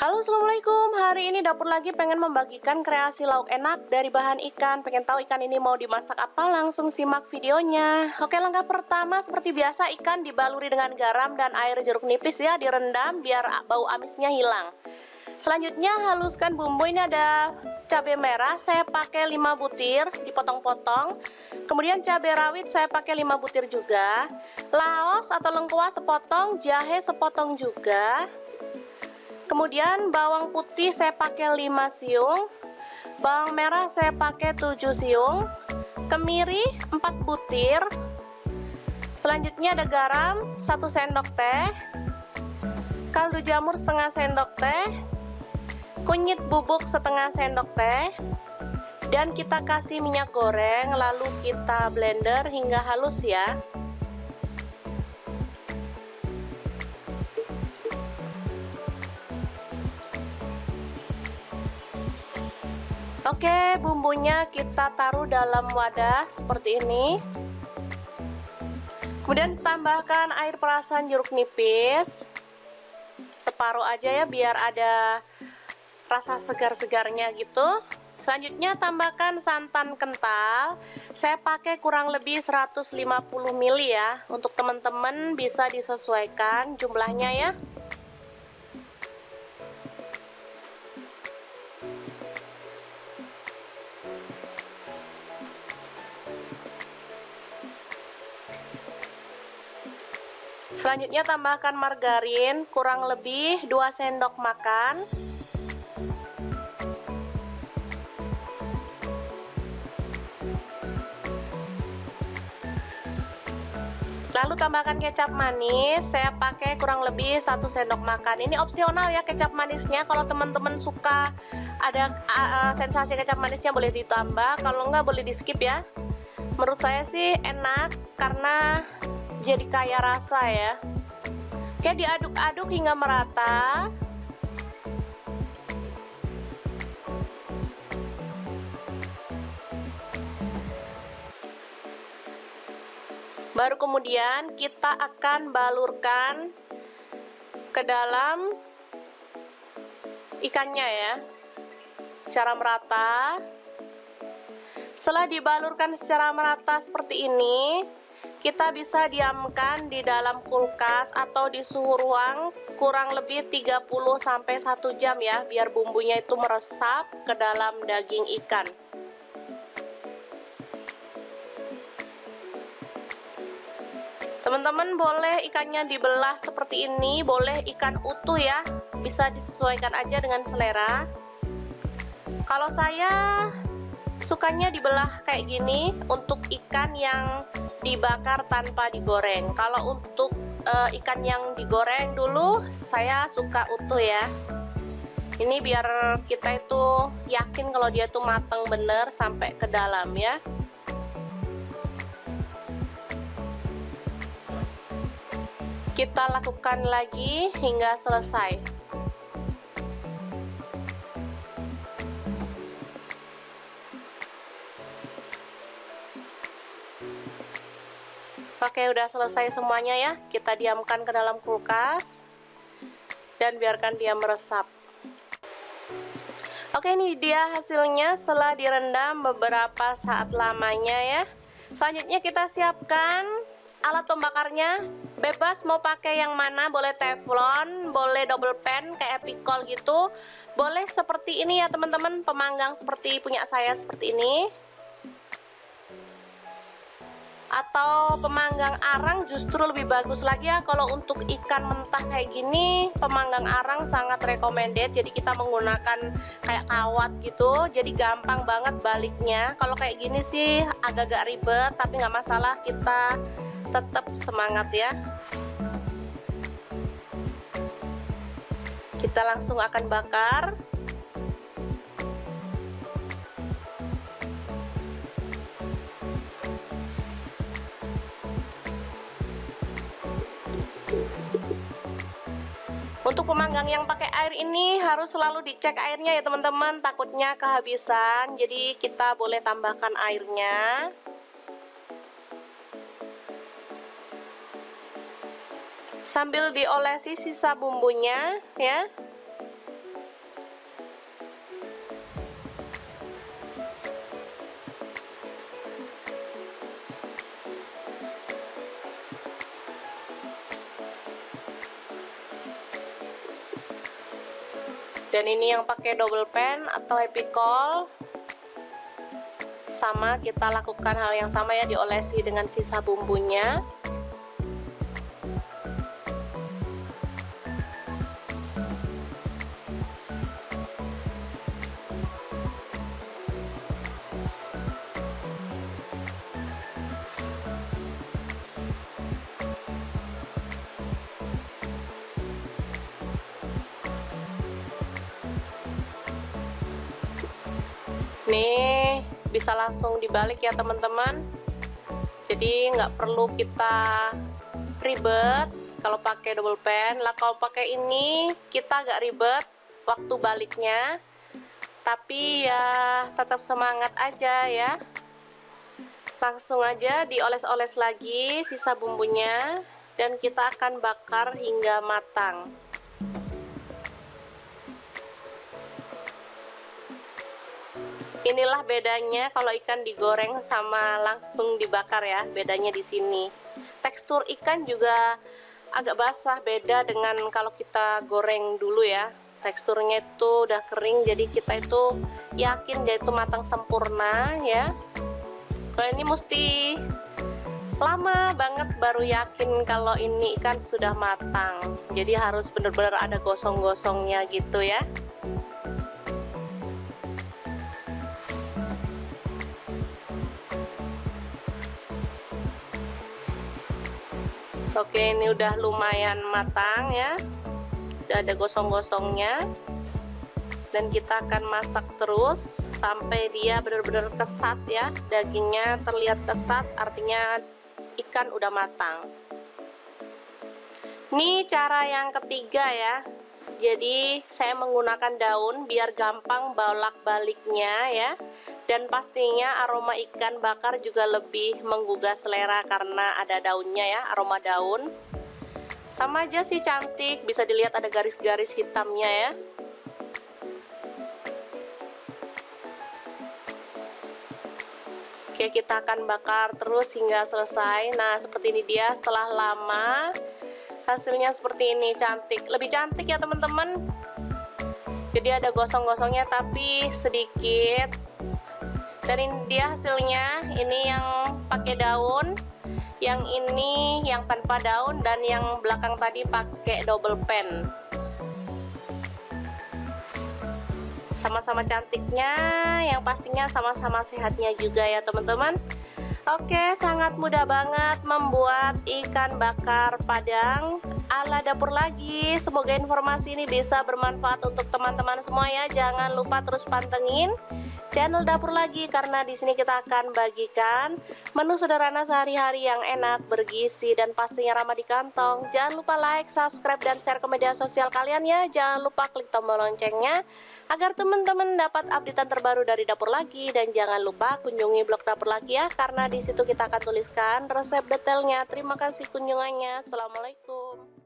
Halo, assalamualaikum. Hari ini dapur lagi pengen membagikan kreasi lauk enak dari bahan ikan. Pengen tahu ikan ini mau dimasak apa? Langsung simak videonya. Oke, langkah pertama seperti biasa, ikan dibaluri dengan garam dan air jeruk nipis ya, direndam biar bau amisnya hilang. Selanjutnya haluskan bumbu. Ini ada cabai merah, saya pakai 5 butir dipotong-potong. Kemudian cabai rawit saya pakai 5 butir juga. Laos atau lengkuas sepotong, jahe sepotong juga. Kemudian bawang putih saya pakai 5 siung, bawang merah saya pakai 7 siung, kemiri 4 butir. Selanjutnya ada garam 1 sendok teh, kaldu jamur setengah sendok teh, kunyit bubuk setengah sendok teh, dan kita kasih minyak goreng lalu kita blender hingga halus ya. Oke, bumbunya kita taruh dalam wadah seperti ini. Kemudian tambahkan air perasan jeruk nipis separuh aja ya, biar ada rasa segar-segarnya gitu. Selanjutnya tambahkan santan kental. Saya pakai kurang lebih 150 ml ya. Untuk teman-teman bisa disesuaikan jumlahnya ya. Selanjutnya tambahkan margarin kurang lebih 2 sendok makan. Lalu tambahkan kecap manis, saya pakai kurang lebih 1 sendok makan. Ini opsional ya kecap manisnya, kalau teman-teman suka ada sensasi kecap manisnya boleh ditambah, kalau enggak boleh di skip ya. Menurut saya sih enak karena jadi kaya rasa ya. Oke, diaduk-aduk hingga merata. Baru kemudian kita akan balurkan ke dalam ikannya ya, secara merata. Setelah dibalurkan secara merata seperti ini, kita bisa diamkan di dalam kulkas atau di suhu ruang kurang lebih 30-1 jam ya, biar bumbunya itu meresap ke dalam daging ikan. Teman-teman boleh ikannya dibelah seperti ini, boleh ikan utuh ya, bisa disesuaikan aja dengan selera. Kalau saya sukanya dibelah kayak gini untuk ikan yang dibakar tanpa digoreng. Kalau untuk ikan yang digoreng dulu saya suka utuh ya. Ini biar kita itu yakin kalau dia tuh matang bener sampai ke dalam ya. Kita lakukan lagi hingga selesai. Oke, udah selesai semuanya ya. Kita diamkan ke dalam kulkas dan biarkan dia meresap. Oke, ini dia hasilnya setelah direndam beberapa saat lamanya ya. Selanjutnya kita siapkan alat pembakarnya. Bebas mau pakai yang mana, boleh teflon, boleh double pan kayak epicol gitu, boleh seperti ini ya teman-teman, pemanggang seperti punya saya seperti ini. Atau pemanggang arang justru lebih bagus lagi ya. Kalau untuk ikan mentah kayak gini, pemanggang arang sangat recommended. Jadi kita menggunakan kayak kawat gitu, jadi gampang banget baliknya. Kalau kayak gini sih agak-agak ribet, tapi nggak masalah, kita tetap semangat ya. Kita langsung akan bakar. Untuk pemanggang yang pakai air ini harus selalu dicek airnya ya teman-teman, takutnya kehabisan. Jadi kita boleh tambahkan airnya. Sambil diolesi sisa bumbunya ya. Dan ini yang pakai double pan atau happy call, sama kita lakukan hal yang sama ya, diolesi dengan sisa bumbunya. Nih bisa langsung dibalik ya teman-teman, jadi nggak perlu kita ribet kalau pakai double pan lah. Kalau pakai ini kita agak ribet waktu baliknya, tapi ya tetap semangat aja ya. Langsung aja dioles-oles lagi sisa bumbunya dan kita akan bakar hingga matang. Inilah bedanya kalau ikan digoreng sama langsung dibakar ya, bedanya di sini. Tekstur ikan juga agak basah, beda dengan kalau kita goreng dulu ya. Teksturnya itu udah kering, jadi kita itu yakin dia itu matang sempurna ya. Kalau ini mesti lama banget baru yakin kalau ini ikan sudah matang. Jadi harus bener-bener ada gosong-gosongnya gitu ya. Oke, ini udah lumayan matang ya, udah ada gosong-gosongnya, dan kita akan masak terus sampai dia benar-benar kesat ya, dagingnya terlihat kesat, artinya ikan udah matang. Ini cara yang ketiga ya, jadi saya menggunakan daun biar gampang bolak-baliknya ya. Dan pastinya aroma ikan bakar juga lebih menggugah selera karena ada daunnya ya, aroma daun. Sama aja sih cantik, bisa dilihat ada garis-garis hitamnya ya. Oke, kita akan bakar terus hingga selesai. Nah, seperti ini dia setelah lama. Hasilnya seperti ini, cantik. Lebih cantik ya teman-teman. Jadi ada gosong-gosongnya tapi sedikit. Dan ini dia hasilnya, ini yang pakai daun, yang ini yang tanpa daun, dan yang belakang tadi pakai double pan. Sama-sama cantiknya, yang pastinya sama-sama sehatnya juga ya teman-teman. Oke, sangat mudah banget membuat ikan bakar Padang ala dapur lagi. Semoga informasi ini bisa bermanfaat untuk teman-teman semua ya. Jangan lupa terus pantengin channel Dapur Lagi karena di sini kita akan bagikan menu sederhana sehari-hari yang enak, bergizi, dan pastinya ramah di kantong. Jangan lupa like, subscribe, dan share ke media sosial kalian ya. Jangan lupa klik tombol loncengnya agar teman-teman dapat updatean terbaru dari Dapur Lagi. Dan jangan lupa kunjungi blog Dapur Lagi ya, karena di situ kita akan tuliskan resep detailnya. Terima kasih kunjungannya. Assalamualaikum.